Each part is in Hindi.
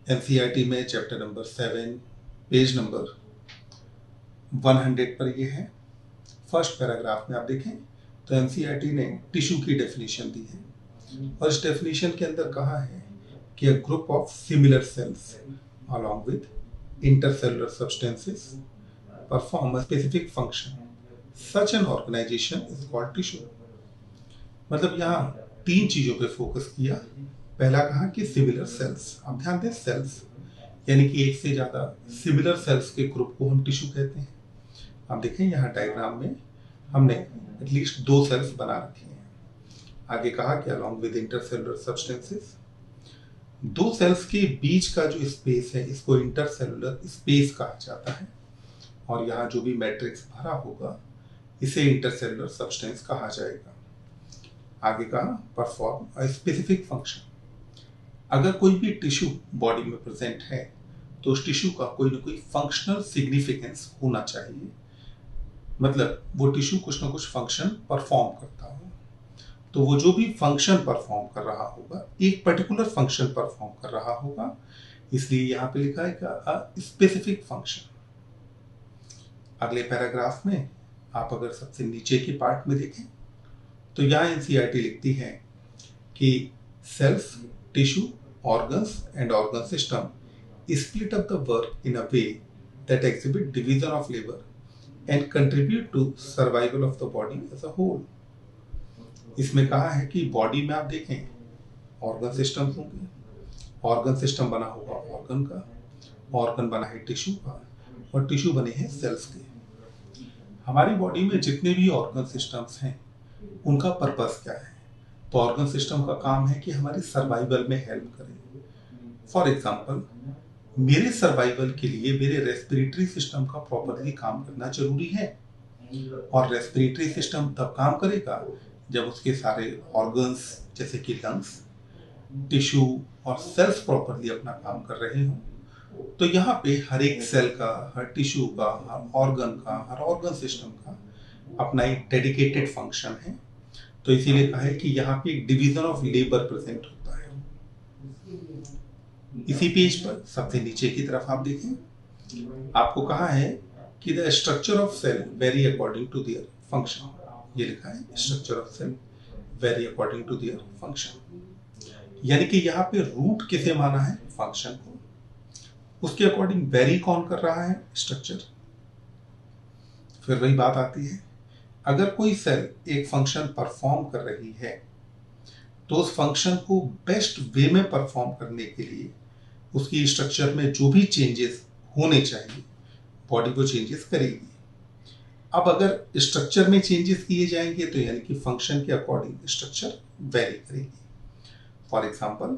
एनसीईआरटी में चैप्टर नंबर 7 पेज नंबर 100 पर ये है। फर्स्ट पैराग्राफ में आप देखें तो एनसीईआरटी ने टिश्यू की डेफिनेशन दी है और इस डेफिनेशन के अंदर कहा है कि a group of similar sales along with intercellular substances perform a specific function. Such an organization is called tissue. मतलब यहाँ 3 चीजों पे फोकस किया। पहला कहा कि सिमिलर सेल्स, आप ध्यान दें सेल्स यानी कि एक से ज्यादा सिमिलर सेल्स के ग्रुप को हम टिश्यू कहते हैं। आप देखें यहाँ डायग्राम में हमने एटलीस्ट 2 सेल्स बना रखे हैं। आगे कहा कि along with intercellular substances, 2 sales के बीच का जो स्पेस है इसको इंटरसेलुलर स्पेस कहा जाता है और यहाँ जो भी मैट्रिक्स भरा होगा इसे इंटरसेलुलर सब्सटेंस कहा जाएगा। आगे कहा परफॉर्म अ स्पेसिफिक फंक्शन। अगर कोई भी टिश्यू बॉडी में प्रेजेंट है तो उस टिश्यू का कोई ना कोई फंक्शनल सिग्निफिकेंस होना चाहिए, मतलब वो टिश्यू कुछ ना कुछ फंक्शन परफॉर्म करता हो। तो वो जो भी फंक्शन परफॉर्म कर रहा होगा, एक पर्टिकुलर फंक्शन परफॉर्म कर रहा होगा, इसलिए यहां पे लिखा है कि स्पेसिफिक फंक्शन। अगले पैराग्राफ में आप अगर सबसे नीचे के पार्ट में देखें तो यहां एनसीईआरटी लिखती है कि cells, tissue, organs and organ system split up the work in a way that exhibit division of labour and contribute to survival of the body as a whole. इसमें कहा है कि बॉडी में आप देखें ऑर्गन सिस्टम होंगे, ऑर्गन सिस्टम बना होगा ऑर्गन का, ऑर्गन बना है टिश्यू का और टिश्यू बने हैं सेल्स के। हमारी बॉडी में जितने भी ऑर्गन सिस्टम्स हैं उनका पर्पस क्या है? तो ऑर्गन सिस्टम का काम है कि हमारी सर्वाइवल में हेल्प करें। फॉर एग्जाम्पल, मेरे सर्वाइवल के लिए मेरे रेस्पिरेटरी सिस्टम का प्रॉपरली काम करना जरूरी है और रेस्पिरेटरी सिस्टम तब काम करेगा जब उसके सारे ऑर्गन्स जैसे कि लंग्स, टिश्यू और सेल्स प्रॉपरली अपना काम कर रहे हों। तो यहाँ पे हर एक सेल का, हर टिश्यू का, हर ऑर्गन का, हर ऑर्गन सिस्टम का अपना एक डेडिकेटेड फंक्शन है। तो इसीलिए कहा है कि यहाँ पे एक डिवीजन ऑफ लेबर प्रेजेंट होता है। इसी पेज पर सबसे नीचे की तरफ आप देखें, आपको कहा है कि the structure of cell vary according to their function. ये लिखा है structure of cell vary according to their function, यानी कि यहाँ पे रूट किसे माना है? फंक्शन को। उसके अकॉर्डिंग वेरी कौन कर रहा है? स्ट्रक्चर। फिर वही बात आती है, अगर कोई सेल एक फंक्शन परफॉर्म कर रही है तो उस फंक्शन को बेस्ट वे में परफॉर्म करने के लिए उसकी स्ट्रक्चर में जो भी चेंजेस होने चाहिए बॉडी वो चेंजेस करेगी। अब अगर स्ट्रक्चर में चेंजेस किए जाएंगे तो यानी कि फंक्शन के अकॉर्डिंग स्ट्रक्चर वेरी करेगी। फॉर एग्जांपल,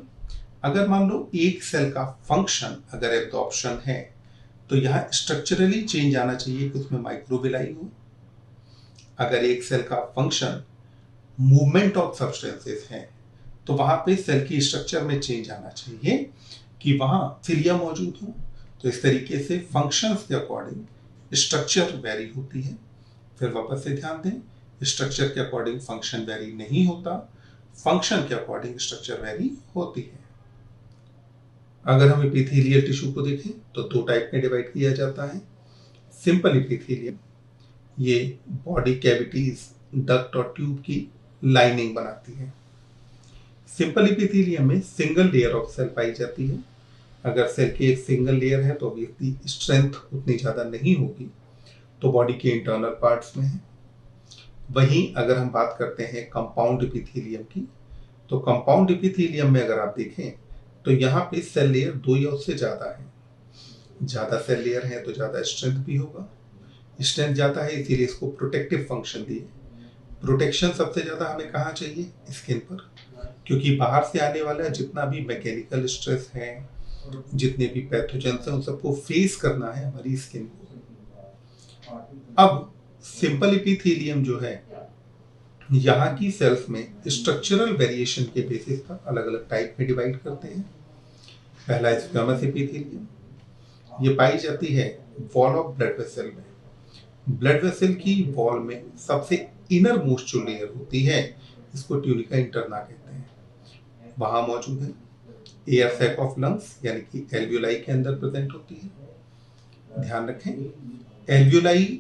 अगर मान लो एक सेल का फंक्शन अगर एब्जॉर्प्शन है तो यहाँ स्ट्रक्चरली चेंज आना चाहिए कि उसमें माइक्रोविलाई हो। अगर एक सेल का फंक्शन मूवमेंट ऑफ सब्सटेंसेस है तो वहां पे सेल की स्ट्रक्चर में चेंज आना चाहिए कि वहां सिलिया मौजूद हो। तो इस तरीके से फंक्शंस के अकॉर्डिंग स्ट्रक्चर वेरी होती है। फिर वापस से ध्यान दें, स्ट्रक्चर के अकॉर्डिंग फंक्शन वेरी नहीं होता, फंक्शन के अकॉर्डिंग स्ट्रक्चर वेरी होती है। अगर हम एपिथेलियल टिश्यू को देखें तो 2 टाइप में डिवाइड किया जाता है। सिंपल एपिथेलियम, ये बॉडी कैविटीज, डक्ट और ट्यूब की लाइनिंग बनाती है। सिंपल एपिथेलियम में सिंगल लेयर ऑफ सेल पाई जाती है। अगर सेल की एक सिंगल लेयर है तो व्यक्ति स्ट्रेंथ उतनी ज्यादा नहीं होगी, तो बॉडी के इंटरनल पार्ट्स में है। वहीं अगर हम बात करते हैं कंपाउंड एपिथेलियम की, तो कंपाउंड एपिथेलियम में अगर आप देखें तो यहाँ पे सेल लेयर 2 या उससे ज्यादा है। ज्यादा सेल लेयर है तो ज्यादा स्ट्रेंथ भी होगा, स्ट्रेंथ ज्यादा है इसीलिए इसको प्रोटेक्टिव फंक्शन दिए। प्रोटेक्शन सबसे ज्यादा हमें कहाँ चाहिए? स्किन पर, क्योंकि बाहर से आने वाला जितना भी मैकेनिकल स्ट्रेस है, जितने भी पैथोजेंस हैं उन सबको फेस करना है हमारी स्किन को। अब सिंपल एपिथेलियम जो है, यहाँ की सेल्स में स्ट्रक्चरल वेरिएशन के बेसिस पर अलग अलग टाइप में डिवाइड करते हैं। पहला स्क्वेमस एपिथेलियम, ये पाई जाती है वॉल ऑफ ब्लड वेसल में। ब्लड वेसल की वॉल में सबसे इनर मोस्ट जो लेयर होती है इसको ट्यूनिका इंटरना कहते हैं, वहां मौजूद है। एयर सैक ऑफ लंग्स यानी कि एल्वियोलाई के अंदर प्रेजेंट होती है। ध्यान रखें, एल्वियोलाई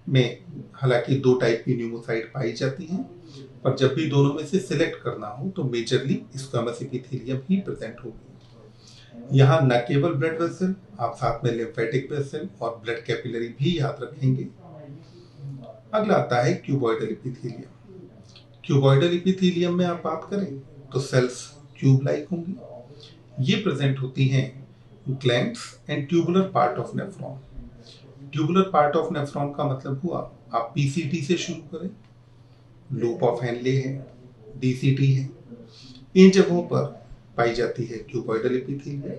में हालांकि 2 टाइप की न्यूमोसाइट पाई जाती हैं, पर जब भी दोनों में से सिलेक्ट करना हो तो मेजरली स्क्वैमस एपिथेलियम ही प्रेजेंट होगी। यहाँ न केवल ब्लड वेसल, आप साथ में लिम्फेटिक वेसल और ब्लड कैपिलरी भी याद रखेंगे। अगला आता है क्यूबॉइडल एपिथेलियम। क्यूबॉइडल एपिथेलियम में आप बात करें तो सेल्स ट्यूब लाइक होंगी। ये प्रेजेंट होती हैं glands and tubular part of nephron. Tubular part of nephron का मतलब हुआ, आप पीसीटी से शुरू करें, लूप ऑफ हेनले है, डीसीटी है, इन जगहों पर पाई जाती है क्यूबॉइडल एपिथेलिया।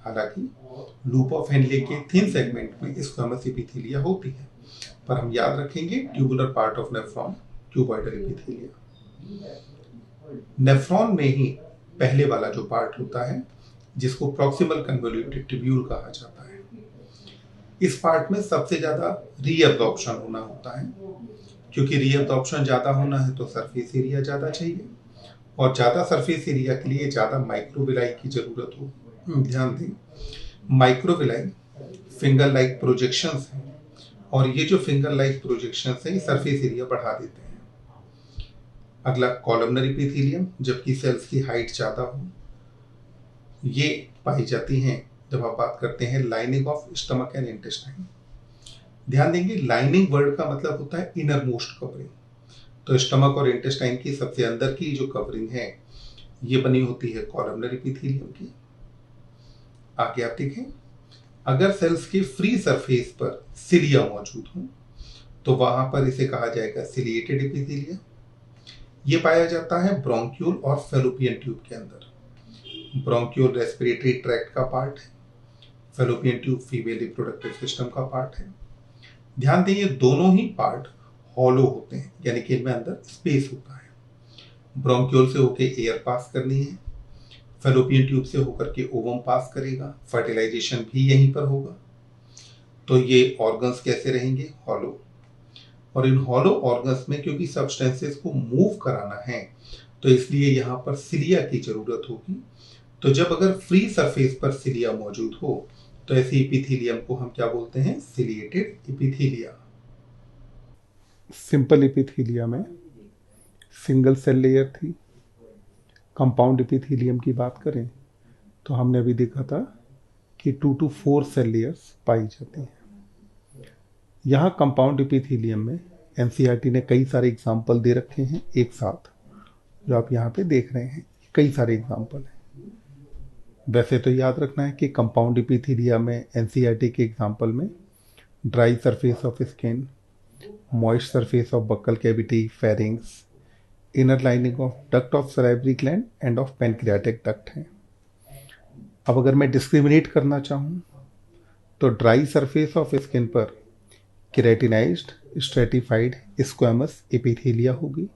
हालांकि लूप ऑफ हेनले के थिन सेगमेंट में स्क्वैमस एपिथेलिया होती है, पर हम याद रखेंगे tubular part of nephron cuboidal epithelia. Nephron में ही पहले वाला जो पार्ट होता है जिसको प्रॉक्सिमल कन्वोल्यूटेड ट्यूब्यूल कहा जाता है, इस पार्ट में सबसे ज्यादा रीअब्जॉर्प्शन होना होता है। क्योंकि रीअब्जॉर्प्शन ज्यादा होना है तो सरफेस एरिया ज्यादा चाहिए, और ज्यादा सरफेस एरिया के लिए ज्यादा माइक्रोविलाई की जरूरत हो। ध्यान दें, माइक्रोविलाई फिंगर लाइक प्रोजेक्शंस हैं, और ये जो फिंगर लाइक प्रोजेक्शंस हैं ये सरफेस एरिया बढ़ा देते हैं। अगला कॉलमनर एपिथेलियम, जबकि सेल्स की हाइट ज्यादा हो, ये पाई जाती हैं जब आप बात करते हैं lining of stomach and intestine. ध्यान देंगे, लाइनिंग वर्ड का मतलब होता है इनर मोस्ट कवरिंग। तो स्टमक और इंटेस्टाइन की सबसे अंदर की जो कवरिंग है ये बनी होती है कॉलमनर एपिथेलियम की। आगे आप देखें, अगर सेल्स के फ्री सरफेस पर सिलिया मौजूद हो तो वहां पर इसे कहा जाएगा सिलिएटेड एपिथेलिया। ये पाया जाता है ब्रोंक्यूल और फैलोपियन ट्यूब के अंदर। ब्रोंक्यूल रेस्पिरेटरी ट्रैक्ट का पार्ट है, fallopian tube female reproductive system का पार्ट है। ध्यान दें, ये दोनों ही पार्ट हॉलो होते हैं, यानी कि इनमें अंदर स्पेस होता है। ब्रोंक्यूल से होकर एयर पास करनी है, फैलोपियन ट्यूब से होकर के ओवम पास करेगा, फर्टिलाइजेशन भी यहीं पर होगा। तो ये ऑर्गन्स कैसे रहेंगे? हॉलो। और इन हॉलो ऑर्गन्स में क्योंकि सब्सटेंसेस को मूव कराना है तो इसलिए यहाँ पर सिलिया की जरूरत होगी। तो जब अगर फ्री सरफेस पर सिलिया मौजूद हो तो ऐसे एपिथेलियम को हम क्या बोलते हैं? Ciliated epithelia. सिंपल एपिथेलिया में सिंगल सेल लेयर थी। कंपाउंड एपिथेलियम की बात करें तो हमने अभी देखा था कि 2 to 4 सेल लेयर्स पाई जाती हैं। यहाँ कंपाउंड एपिथेलियम में एनसीईआरटी ने कई सारे एग्जाम्पल दे रखे हैं एक साथ, जो आप यहाँ पे देख रहे हैं, कई सारे एग्जाम्पल हैं। वैसे तो याद रखना है कि कंपाउंड एपिथेलिया में एनसीईआरटी के एग्जाम्पल में dry surface of skin, moist surface of buccal cavity, pharynx, inner lining of duct of salivary gland and of pancreatic duct हैं। अब अगर मैं डिस्क्रिमिनेट करना चाहूँ तो ड्राई सरफेस ऑफ स्किन पर केराटिनाइज्ड स्ट्रेटिफाइड स्क्वैमस एपिथेलिया होगी।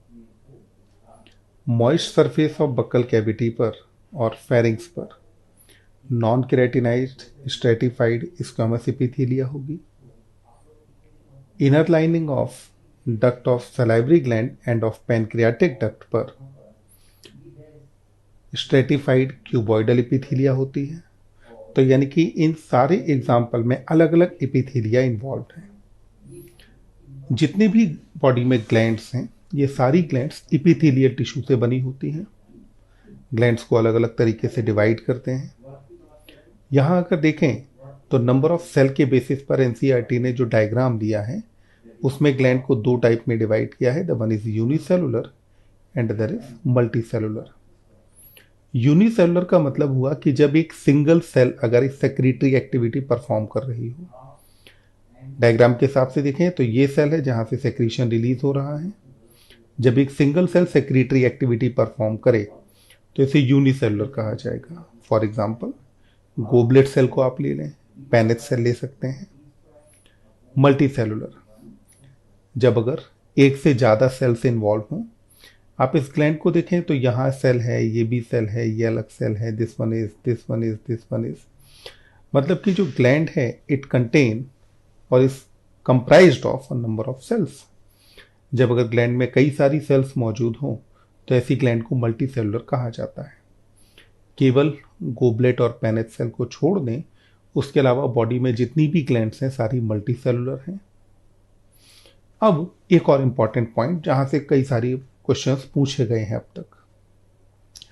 Moist surface of buccal cavity पर और फेरिंग्स पर non keratinised stratified squamous epithelia होगी। Inner lining of duct of salivary gland and of pancreatic duct पर स्ट्रेटिफाइड क्यूबॉइडल एपिथेलिया होती है। तो यानी कि इन सारे एग्जाम्पल में अलग अलग एपिथेलिया इन्वॉल्व हैं। जितने भी बॉडी में ग्लैंड्स हैं ये सारी ग्लैंड्स एपिथेलियल टिश्यू से बनी होती हैं। ग्लैंड्स को अलग अलग तरीके से डिवाइड करते हैं। यहाँ अगर देखें तो नंबर ऑफ सेल के बेसिस पर एनसीईआरटी ने जो डायग्राम दिया है उसमें ग्लैंड को 2 टाइप में डिवाइड किया है। The one is unicellular and other is multicellular. Unicellular का मतलब हुआ कि जब एक सिंगल सेल अगर एक सेक्रेटरी एक्टिविटी परफॉर्म कर रही हो। डायग्राम के हिसाब से देखें तो ये सेल है जहां से सेक्रीशन रिलीज हो रहा है। जब एक single cell secretory activity perform करे तो इसे यूनिसेलुलर कहा जाएगा। फॉर एग्जांपल गोबलेट सेल को आप ले लें, पेनेट सेल ले सकते हैं। मल्टीसेलुलर, जब अगर एक से ज़्यादा सेल्स इन्वॉल्व हों। आप इस ग्लैंड को देखें तो यहाँ सेल है, ये भी सेल है, ये अलग सेल है, this one is, this one is, this one is. मतलब कि जो ग्लैंड है इट कंटेन और is comprised of a number of cells. जब अगर ग्लैंड में कई सारी सेल्स मौजूद हों तो ऐसी ग्लैंड को मल्टी सेलुलर कहा जाता है। केवल गोबलेट और पेनेट सेल को छोड़ दें, उसके अलावा बॉडी में जितनी भी ग्लैंड्स हैं सारी मल्टी सेलुलर हैं। अब एक और इंपॉर्टेंट पॉइंट जहां से कई सारी क्वेश्चंस पूछे गए हैं अब तक,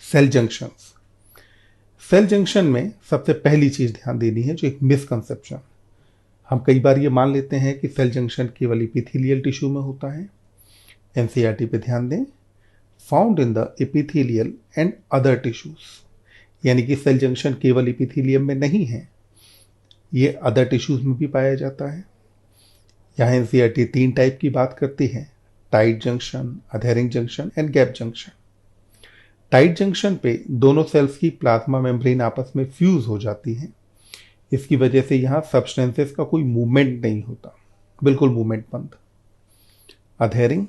सेल जंक्शंस। सेल जंक्शन में सबसे पहली चीज ध्यान देनी है, जो एक मिसकंसेप्शन, हम कई बार ये मान लेते हैं कि सेल जंक्शन केवल एपिथेलियल टिश्यू में होता है। एनसीईआरटी पे ध्यान दें, found in the epithelial and other tissues, यानी कि सेल जंक्शन केवल एपिथेलियम में नहीं है, ये अदर टिश्यूज में भी पाया जाता है। यहाँ एनसीईआरटी 3 टाइप की बात करती है, tight junction, adhering junction and gap junction. Tight junction पे दोनों सेल्स की प्लाज्मा मेम्ब्रेन आपस में फ्यूज हो जाती है, इसकी वजह से यहाँ सब्सटेंसेस का कोई मूवमेंट नहीं होता, बिल्कुल मूवमेंट बंद। अधेरिंग,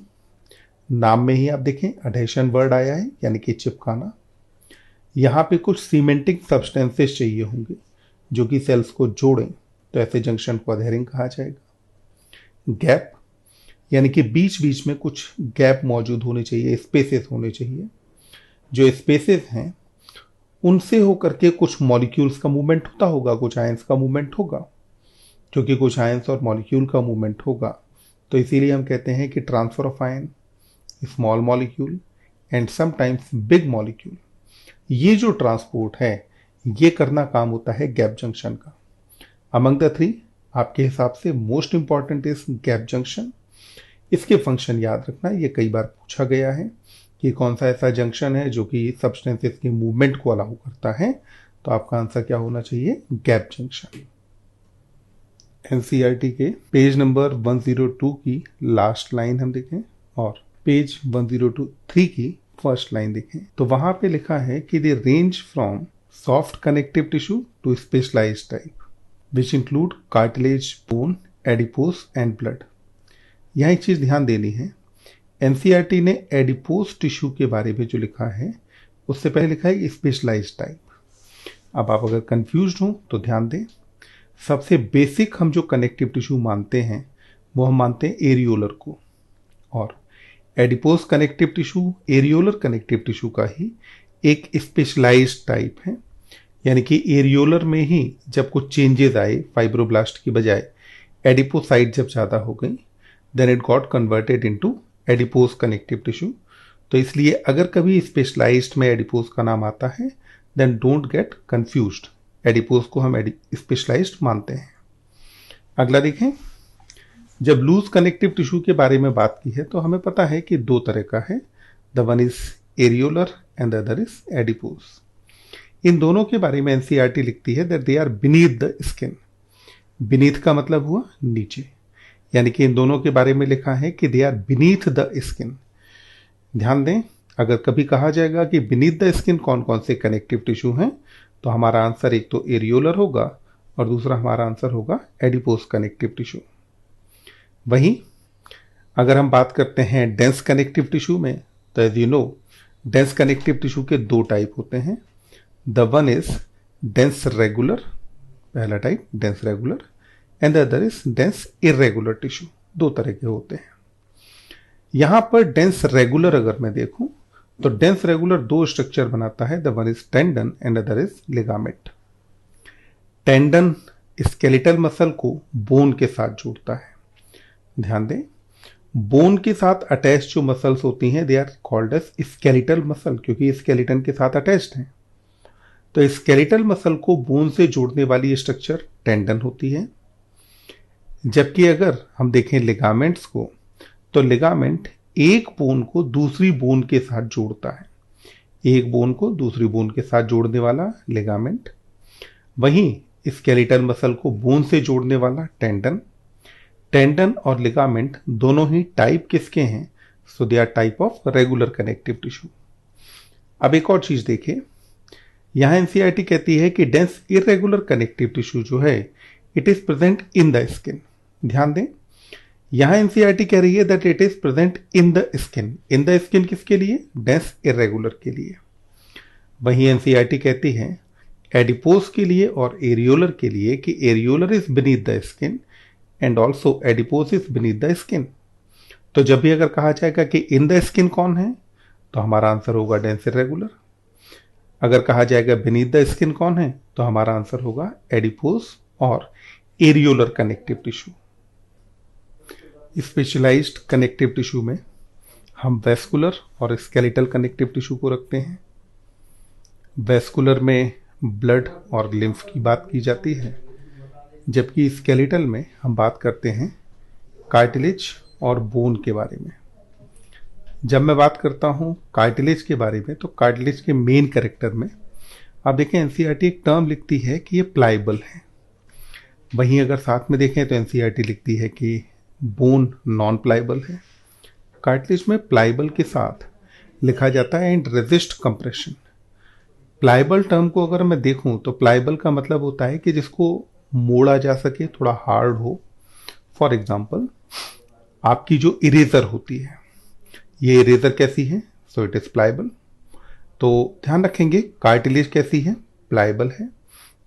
नाम में ही आप देखें अडेशन वर्ड आया है, यानी कि चिपकाना। यहाँ पे कुछ सीमेंटिंग सब्सटेंसेस चाहिए होंगे जो कि सेल्स को जोड़ें, तो ऐसे जंक्शन को अधेरिंग कहा जाएगा। गैप, यानी कि बीच बीच में कुछ गैप मौजूद होने चाहिए, स्पेसेस होने चाहिए। जो स्पेसेस हैं उनसे होकर के कुछ मॉलिक्यूल्स का मूवमेंट होता होगा, कुछ आयंस का मूवमेंट होगा। क्योंकि कुछ आयंस और मॉलिक्यूल का मूवमेंट होगा तो इसीलिए हम कहते हैं कि transfer of ion, small molecule and sometimes big molecule, ये जो ट्रांसपोर्ट है ये करना काम होता है गैप जंक्शन का। अमंग द 3 आपके हिसाब से most important is gap junction. इसके फंक्शन याद रखना, ये कई बार पूछा गया है कि कौन सा ऐसा जंक्शन है जो कि सब्सटेंसेस के मूवमेंट को अलाउ करता है, तो आपका आंसर क्या होना चाहिए, गैप जंक्शन। एनसीईआरटी के पेज नंबर 102 की लास्ट लाइन हम देखें और पेज 1023 की फर्स्ट लाइन देखें, तो वहां पे लिखा है कि they range from soft connective tissue to specialised type which include cartilage, bone, adipose and blood. यहाँ एक चीज ध्यान देनी है, एनसीईआरटी ने एडिपोस टिश्यू के बारे में जो लिखा है उससे पहले लिखा है स्पेशलाइज्ड टाइप। अब आप अगर कंफ्यूज्ड हो तो ध्यान दें, सबसे बेसिक हम जो कनेक्टिव टिश्यू मानते हैं वो हम मानते हैं एरियोलर को, और adipose connective tissue areolar connective tissue का ही एक स्पेशलाइज्ड टाइप है। यानी कि एरियोलर में ही जब कुछ चेंजेस आए, फाइब्रोब्लास्ट की बजाय एडिपोसाइट जब ज़्यादा हो गई, then it got converted into adipose connective tissue. तो इसलिए अगर कभी स्पेशलाइज्ड में एडिपोस का नाम आता है then don't get confused, adipose को हम स्पेशलाइज्ड मानते हैं। अगला देखें, जब लूज कनेक्टिव टिश्यू के बारे में बात की है तो हमें पता है कि 2 तरह का है, the one is areolar and the other is adipose. इन दोनों के बारे में एनसीईआरटी लिखती है that they are beneath the skin. Beneath का मतलब हुआ नीचे, यानी कि इन दोनों के बारे में लिखा है कि they are beneath the skin. ध्यान दें, अगर कभी कहा जाएगा कि बीनीथ द स्किन कौन कौन से कनेक्टिव टिश्यू हैं, तो हमारा आंसर एक तो एरियोलर होगा और दूसरा हमारा आंसर होगा एडिपोस कनेक्टिव टिश्यू। वहीं अगर हम बात करते हैं डेंस कनेक्टिव टिश्यू में, तो as you know dense connective tissue के 2 टाइप होते हैं। The one is dense regular, पहला type dense regular, and the other is dense irregular tissue. 2 तरह के होते हैं। यहां पर डेंस रेगुलर अगर मैं देखूं तो डेंस रेगुलर 2 स्ट्रक्चर बनाता है, the one is tendon and other is ligament. Tendon skeletal muscle को बोन के साथ जोड़ता है। ध्यान दें, बोन के साथ अटैच जो मसल्स होती हैं they are called as skeletal muscle, क्योंकि स्केलेटन के साथ अटैच्ड हैं। तो स्केलेटल मसल को बोन से जोड़ने वाली स्ट्रक्चर टेंडन होती है। जबकि अगर हम देखें लिगामेंट्स को, तो लिगामेंट एक बोन को दूसरी बोन के साथ जोड़ता है, एक बोन को दूसरी बोन के साथ जोड़ने वाला लिगामेंट। वहीं स्केलेटल मसल को बोन से जोड़ने वाला टेंडन। टेंडन और लिगामेंट दोनों ही टाइप किसके हैं, so they are type of regular connective tissue. अब एक और चीज देखें, यहां एनसीईआरटी कहती है कि डेंस इरेगुलर कनेक्टिव टिश्यू जो है it is present in the skin. ध्यान दें, यहां एनसीईआरटी कह रही है that it is present in the skin. In the skin किसके लिए, डेंस इरेगुलर के लिए। वहीं एनसीईआरटी कहती है एडिपोस के लिए और एरियोलर के लिए कि areolar is beneath the skin and also adipose is beneath the skin. तो जब भी अगर कहा जाएगा कि इन द स्किन कौन है, तो हमारा आंसर होगा डेंस इरेगुलर। अगर कहा जाएगा बीनीथ द स्किन कौन है, तो हमारा आंसर होगा एडिपोज और areolar connective tissue. Specialised connective tissue में हम वेस्कुलर और स्केलेटल कनेक्टिव टिश्यू को रखते हैं। वेस्कुलर में ब्लड और लिम्फ की बात की जाती है, जबकि स्केलेटल में हम बात करते हैं कार्टिलेज और बोन के बारे में। जब मैं बात करता हूं कार्टिलेज के बारे में, तो कार्टिलेज के मेन कैरेक्टर में आप देखें एनसीईआरटी एक टर्म लिखती है कि ये प्लाइबल है। वहीं अगर साथ में देखें तो एनसीईआरटी लिखती है कि बोन नॉन प्लाइबल है। कार्टिलेज में प्लाइबल के साथ लिखा जाता है and resist compression. Pliable term को अगर मैं देखूं तो प्लाइबल का मतलब होता है कि जिसको मोड़ा जा सके, थोड़ा हार्ड हो। फॉर एग्जाम्पल आपकी जो इरेजर होती है, ये इरेजर कैसी है, सो इट इज प्लाइबल। तो ध्यान रखेंगे कार्टिलेज कैसी है, प्लाइबल है,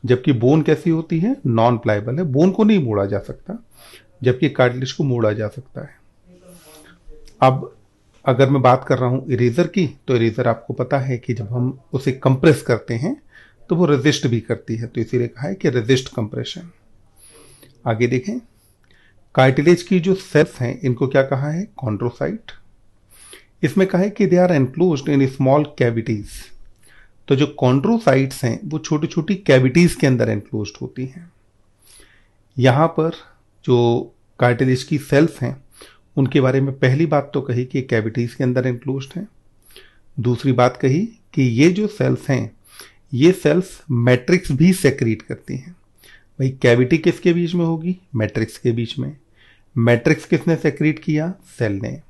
जबकि बोन कैसी होती है, नॉन प्लाइबल है। बोन को नहीं मोड़ा जा सकता, जबकि कार्टिलेज को मोड़ा जा सकता है। अब अगर मैं बात कर रहा हूं इरेजर की, तो इरेजर आपको पता है कि जब हम उसे कंप्रेस करते हैं तो वो रेजिस्ट भी करती है, तो इसीलिए कहा है कि रेजिस्ट कंप्रेशन। आगे देखें, कार्टिलेज की जो सेल्स हैं इनको क्या कहा है, कॉन्ड्रोसाइट। इसमें कहा है कि they are enclosed in small cavities. तो जो कॉन्ड्रोसाइट्स हैं वो छोटी छोटी कैविटीज के अंदर एनक्लोज्ड होती हैं। यहां पर जो कार्टिलेज की सेल्स हैं उनके बारे में पहली बात तो कही कि कैविटीज के अंदर एनक्लोज्ड हैं। दूसरी बात कही कि ये जो सेल्स हैं ये सेल्स मैट्रिक्स भी सेक्रीट करती हैं। भाई कैविटी किसके बीच में होगी, मैट्रिक्स के बीच में। मैट्रिक्स किसने सेक्रीट किया, सेल ने।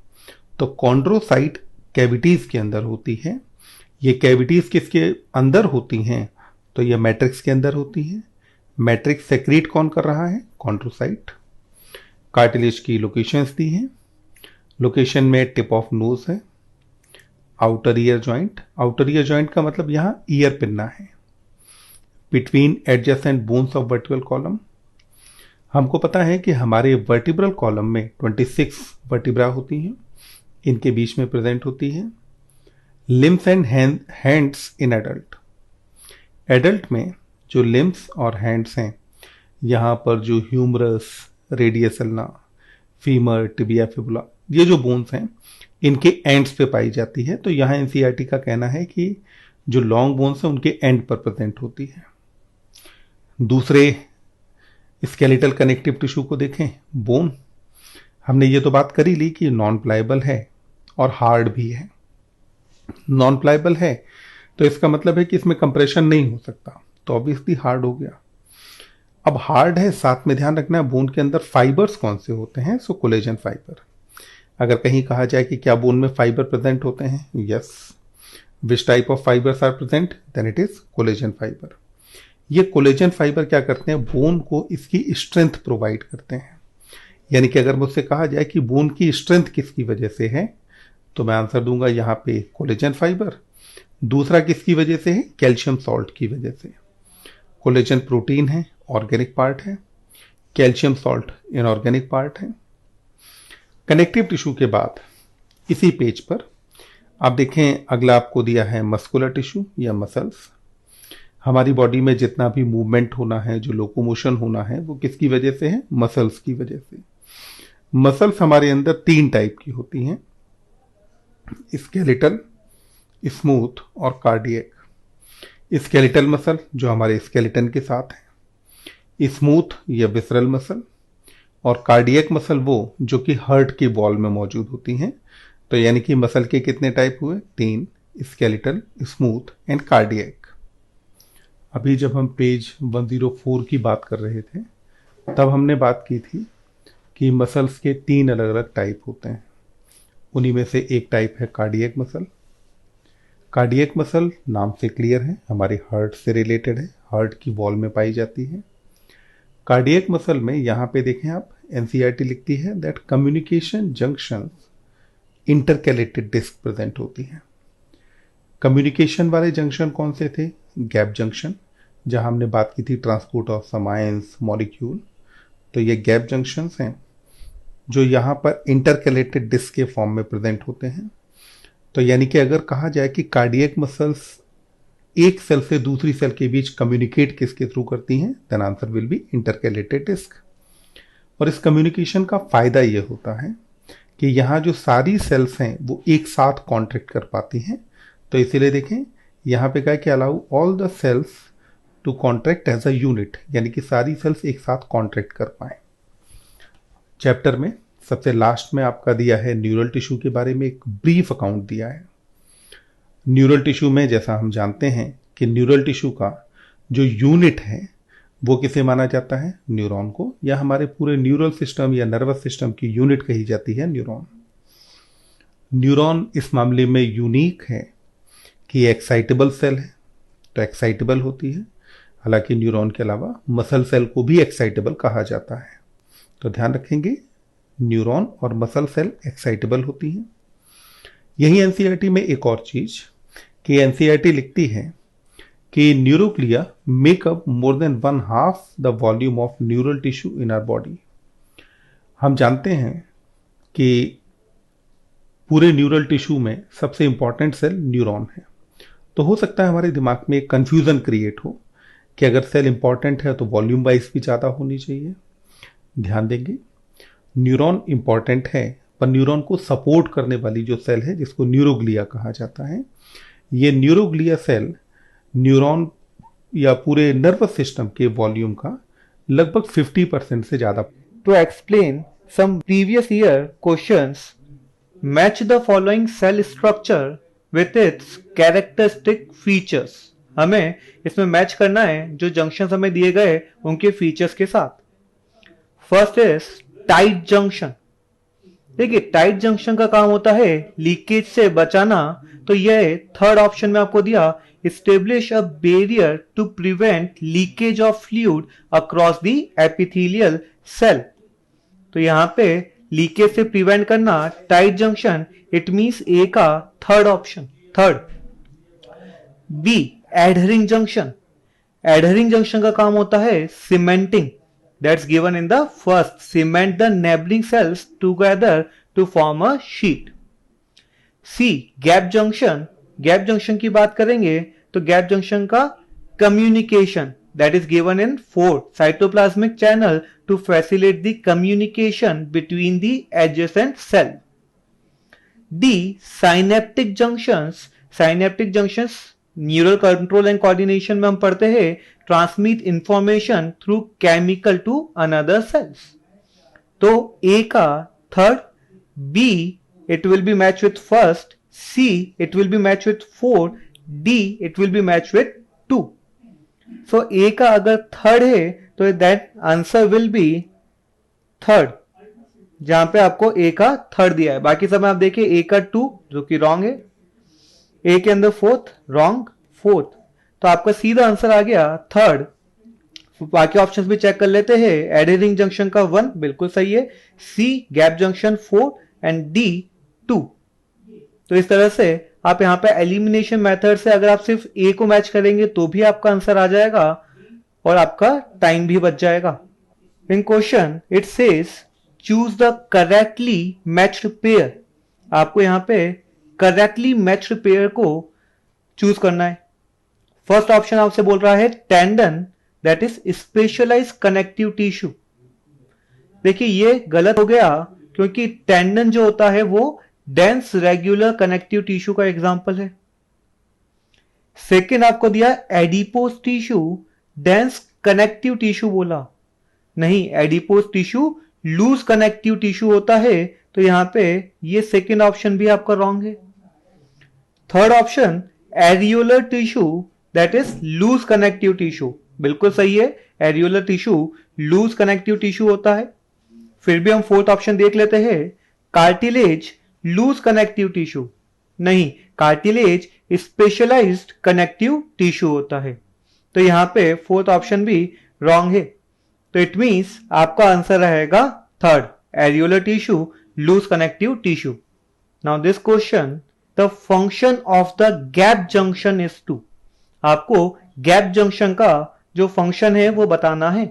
तो कॉन्ड्रोसाइट कैविटीज के अंदर होती है। ये कैविटीज किसके अंदर होती हैं, तो ये मैट्रिक्स के अंदर होती हैं। मैट्रिक्स सेक्रीट कौन कर रहा है, कॉन्ड्रोसाइट। कार्टिलेज की लोकेशंस दी हैं। लोकेशन में टिप ऑफ नोज है, outer ear joint. Outer ear joint का मतलब यहां ईयर पिन्ना है। Between adjacent bones of vertebral column. हमको पता है कि हमारे वर्टिब्रल कॉलम में 26 वर्टिब्रा होती हैं, इनके बीच में प्रेजेंट होती है। Limbs and hands in adult. Adult में जो लिम्स और हैंड्स हैं, यहां पर जो humerus, radius ulna, femur, tibia, fibula, ये जो बोन्स हैं इनके एंड्स पे पाई जाती है। तो यहां एनसीईआरटी का कहना है कि जो लॉन्ग बोन्स हैं उनके एंड पर प्रेजेंट होती है। दूसरे स्केलेटल कनेक्टिव टिश्यू को देखें, बोन। हमने ये तो बात करी ली कि नॉन प्लाइबल है और हार्ड भी है। नॉन प्लाइबल है तो इसका मतलब है कि इसमें कंप्रेशन नहीं हो सकता, तो ऑब्वियसली हार्ड हो गया। अब हार्ड है, साथ में ध्यान रखना है बोन के अंदर फाइबर्स कौन से होते हैं, सो कोलेजन फाइबर। अगर कहीं कहा जाए कि क्या बोन में फाइबर प्रेजेंट होते हैं, yes. Which type of fibres are present, then it is collagen fibre. ये कोलेजन फाइबर क्या करते हैं, बोन को इसकी स्ट्रेंथ प्रोवाइड करते हैं। यानी कि अगर मुझसे कहा जाए कि बोन की स्ट्रेंथ किसकी वजह से है, तो मैं आंसर दूंगा यहां पे कोलेजन फाइबर। दूसरा किसकी वजह से है, कैल्शियम सॉल्ट की वजह से। कोलेजन प्रोटीन है, ऑर्गेनिक पार्ट है। कैल्शियम सॉल्ट इनऑर्गेनिक पार्ट है। कनेक्टिव टिश्यू के बाद इसी पेज पर आप देखें, अगला आपको दिया है मस्कुलर टिश्यू या मसल्स। हमारी बॉडी में जितना भी मूवमेंट होना है, जो लोकोमोशन होना है, वो किसकी वजह से है, मसल्स की वजह से। मसल्स हमारे अंदर 3 टाइप की होती हैं, स्केलेटल, स्मूथ और कार्डियक। स्केलेटल मसल जो हमारे स्केलेटन के साथ है, स्मूथ या विसरल मसल, और कार्डियक मसल वो जो कि हार्ट की वॉल में मौजूद होती हैं। तो यानी कि मसल के कितने टाइप हुए, 3, स्केलेटल, स्मूथ एंड कार्डियक। अभी जब हम पेज 104 की बात कर रहे थे तब हमने बात की थी कि मसल्स के 3 अलग अलग टाइप होते हैं। उन्हीं में से एक टाइप है कार्डियक मसल। कार्डियक मसल नाम से क्लियर है, हमारे हार्ट से रिलेटेड है, हार्ट की वॉल में पाई जाती है। कार्डियक मसल में यहां पे देखें आप, एनसीईआरटी लिखती है that communication junction intercalated disc present होती है। कम्युनिकेशन वाले जंक्शन कौन से थे, गैप जंक्शन, जहां हमने बात की थी transport of some ions molecule. तो ये गैप जंक्शंस हैं जो यहां पर इंटरकैलेटेड डिस्क के फॉर्म में प्रेजेंट होते हैं। तो यानी कि अगर कहा जाए कि कार्डियक मसल्स एक सेल से दूसरी सेल के बीच कम्युनिकेट किसके थ्रू करती हैं? Then answer will be intercalated disc. और इस कम्युनिकेशन का फायदा यह होता है कि यहां जो सारी सेल्स हैं वो एक साथ कॉन्ट्रैक्ट कर पाती हैं। तो इसीलिए देखें यहां पे क्या है कि allow all the cells to contract as a unit, यानी कि सारी सेल्स एक साथ कॉन्ट्रैक्ट कर पाए। चैप्टर में सबसे लास्ट में आपका दिया है न्यूरल टिश्यू के बारे में एक ब्रीफ अकाउंट दिया है। न्यूरल टिश्यू में जैसा हम जानते हैं कि न्यूरल टिश्यू का जो यूनिट है वो किसे माना जाता है? न्यूरॉन को, या हमारे पूरे न्यूरल सिस्टम या नर्वस सिस्टम की यूनिट कही जाती है न्यूरॉन। न्यूरॉन इस मामले में यूनिक है कि एक्साइटेबल सेल है, तो एक्साइटेबल होती है। हालांकि न्यूरॉन के अलावा मसल सेल को भी एक्साइटेबल कहा जाता है। तो ध्यान रखेंगे न्यूरॉन और मसल सेल एक्साइटेबल होती हैं। यही एनसीईआरटी में एक और चीज कि एनसीईआरटी लिखती है कि neuroglia make up more than 1/2 the volume of neural tissue in our body. हम जानते हैं कि पूरे न्यूरल टिश्यू में सबसे इंपॉर्टेंट सेल न्यूरॉन है। तो हो सकता है हमारे दिमाग में एक कंफ्यूजन क्रिएट हो कि अगर सेल इंपॉर्टेंट है तो वॉल्यूम वाइज भी ज्यादा होनी चाहिए। ध्यान देंगे न्यूरॉन इंपॉर्टेंट है, पर न्यूरॉन को सपोर्ट करने वाली जो सेल है जिसको न्यूरोग्लिया कहा जाता है, ये न्यूरोग्लिया सेल न्यूरॉन या पूरे नर्वस सिस्टम के वॉल्यूम का लगभग 50% से ज्यादा। To explain some previous year questions, match the following cell structure with its characteristic features। हमें इसमें मैच करना है जो जंक्शन हमें दिए गए उनके फीचर्स के साथ। First is tight junction. देखिए टाइट जंक्शन का काम होता है लीकेज से बचाना। तो यह थर्ड ऑप्शन में आपको दिया, establish a barrier to prevent leakage of fluid across the epithelial cell। तो यहां पे लीकेज से प्रिवेंट करना tight junction, it means A का third option, third. B adhering junction. Adhering junction का काम होता है cementing, that's given in the first, cement the neighbouring cells together to form a sheet. C gap junction. Gap junction की बात करेंगे तो गैप जंक्शन का communication, that is given in fourth, cytoplasmic channel to facilitate the communication between the adjacent cell। D synaptic junctions। synaptic junctions neural control and coordination में हम पढ़ते हैं transmit information through chemical to another cells. तो ए का third, B it will be match with first, C it will be match with fourth, D it will be match with 2। So A का अगर थर्ड है तो that answer will be third, जहां पे आपको ए का थर्ड दिया है। बाकी सब में आप देखिए ए का 2 जो कि रॉन्ग है, ए के अंदर फोर्थ रॉन्ग, फोर्थ, तो आपका सीधा आंसर आ गया थर्ड। बाकी ऑप्शंस भी चेक कर लेते हैं। एडहरिंग जंक्शन का 1 बिल्कुल सही है, सी गैप जंक्शन 4 एंड डी 2। तो इस तरह से आप यहां पे एलिमिनेशन मेथड से अगर आप सिर्फ ए को मैच करेंगे तो भी आपका आंसर आ जाएगा और आपका टाइम भी बच जाएगा। In question it says choose the correctly matched pair. आपको यहां पे करेक्टली मैच्ड पेयर को चूज करना है। फर्स्ट ऑप्शन आपसे बोल रहा है tendon, that is specialised connective tissue. देखिए ये गलत हो गया क्योंकि टेंडन जो होता है वो डेंस रेगुलर कनेक्टिव टिश्यू का एग्जांपल है। सेकेंड आपको दिया adipose tissue, dense connective tissue बोला नहीं, adipose tissue loose connective tissue होता है। तो यहां पे ये सेकेंड ऑप्शन भी आपका रॉन्ग है। Third option areolar tissue, that is loose connective tissue, बिल्कुल सही है, areolar tissue loose connective tissue होता है। फिर भी हम फोर्थ ऑप्शन देख लेते हैं, कार्टिलेज लूज कनेक्टिव टिश्यू, नहीं, कार्टिलेज स्पेशलाइज्ड कनेक्टिव टिश्यू होता है। तो यहां पे फोर्थ ऑप्शन भी रॉन्ग है। तो इट मींस आपका आंसर रहेगा third, areolar tissue loose connective tissue. Now this question, the function of the gap junction is to. आपको गैप जंक्शन का जो फंक्शन है वो बताना है।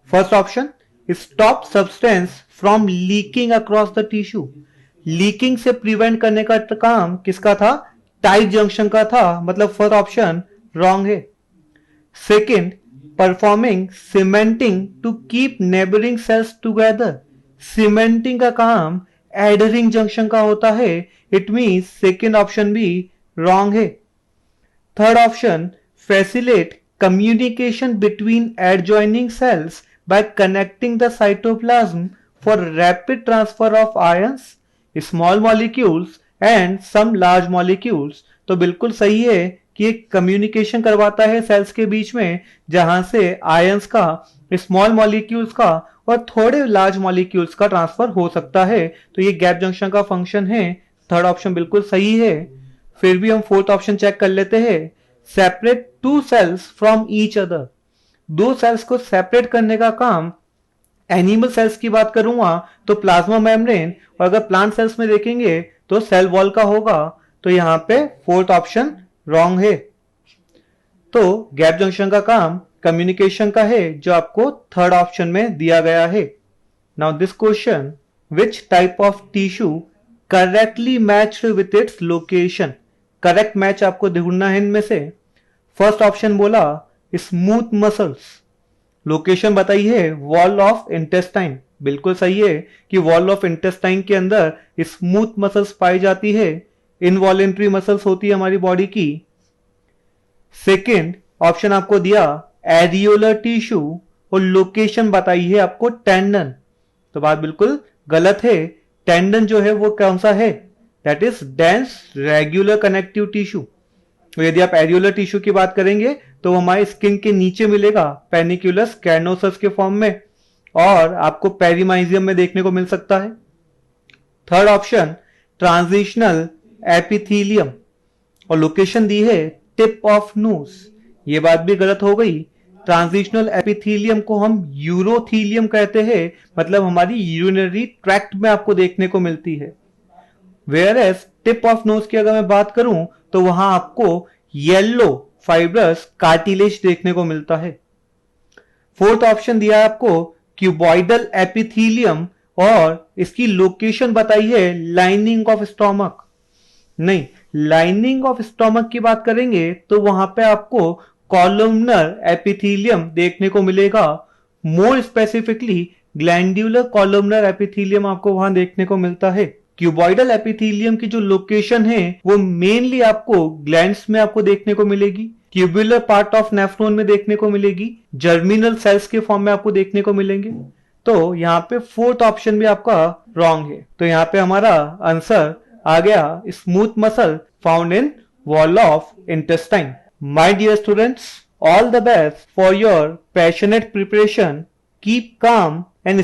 First option stop substance from leaking across the tissue. Leaking से प्रिवेंट करने का काम किसका था? टाइट जंक्शन का था, मतलब फर्स्ट ऑप्शन रॉन्ग है। Second, performing cementing to keep neighbouring cells together. Cementing का काम एडरिंग जंक्शन का होता है, इट मीन्स सेकेंड ऑप्शन भी रॉन्ग है। Third option, facilitate communication between adjoining cells by connecting the cytoplasm for rapid transfer of ions, small molecules and some large molecules। तो बिल्कुल सही है कि एक कम्युनिकेशन करवाता है सेल्स के बीच में, जहां से आयंस का, स्मॉल मॉलिक्यूल्स का और थोड़े लार्ज मॉलिक्यूल्स का ट्रांसफर हो सकता है। तो ये गैप जंक्शन का फंक्शन है। थर्ड ऑप्शन बिल्कुल सही है। फिर भी हम फोर्थ ऑप्शन चेक कर लेते हैं, separate two cells from each other. दो सेल्स को सेपरेट करने का काम, एनिमल सेल्स की बात करूंगा तो प्लाज्मा मेम्ब्रेन, और अगर प्लांट सेल्स में देखेंगे तो सेल वॉल का होगा। तो यहां पे फोर्थ ऑप्शन रॉन्ग है। तो गैप जंक्शन का काम कम्युनिकेशन का है, जो आपको थर्ड ऑप्शन में दिया गया है। Now this question, which type of tissue correctly matched with its location. Correct match आपको ढूंढना है इनमें से। फर्स्ट ऑप्शन बोला स्मूथ मसल्स, लोकेशन बताई है वॉल ऑफ इंटेस्टाइन। बिल्कुल सही है कि वॉल ऑफ इंटेस्टाइन के अंदर स्मूथ मसल्स पाई जाती है, इनवॉलेंट्री मसल्स होती है हमारी बॉडी की। सेकेंड ऑप्शन आपको दिया एरियोलर टिश्यू और लोकेशन बताई है आपको टेंडन। तो बात बिल्कुल गलत है। टेंडन जो है वो कौन सा है, that is dense regular connective tissue. तो यदि आप एरियोलर टिश्यू की बात करेंगे तो वो हमारे स्किन के नीचे मिलेगा, पेनिकुलस कैर्नोसस के फॉर्म में, और आपको पेरिमाइजियम में देखने को मिल सकता है। थर्ड ऑप्शन ट्रांजिशनल एपिथीलियम, और लोकेशन दी है टिप ऑफ नोज। ये बात भी गलत हो गई। ट्रांजिशनल एपिथीलियम को हम यूरोथीलियम कहते हैं, मतलब हमारी यूरिनरी ट्रैक्ट में आपको देखने को मिलती है। Whereas tip of nose की अगर मैं बात करूं तो वहां आपको येलो फाइब्रस कार्टिलेज देखने को मिलता है। फोर्थ ऑप्शन दिया है आपको क्यूबॉइडल एपिथीलियम, और इसकी लोकेशन बताई है लाइनिंग ऑफ स्टोमक। नहीं, लाइनिंग ऑफ स्टोमक की बात करेंगे तो वहां पे आपको कॉलमनर एपिथीलियम देखने को मिलेगा। More specifically glandular columnar epithelium आपको वहां देखने को मिलता है। क्यूबॉइडल एपिथीलियम की जो लोकेशन है वो मेनली आपको ग्लैंड्स में आपको देखने को मिलेगी, ट्यूबुलर पार्ट ऑफ नेफ्रॉन में देखने को मिलेगी, जर्मिनल सेल्स के फॉर्म में आपको देखने को मिलेंगे। तो यहाँ पे फोर्थ ऑप्शन भी आपका रॉन्ग है। तो यहाँ पे हमारा आंसर आ गया smooth muscle found in wall of intestine. My dear students, all the best for your passionate preparation. Keep calm and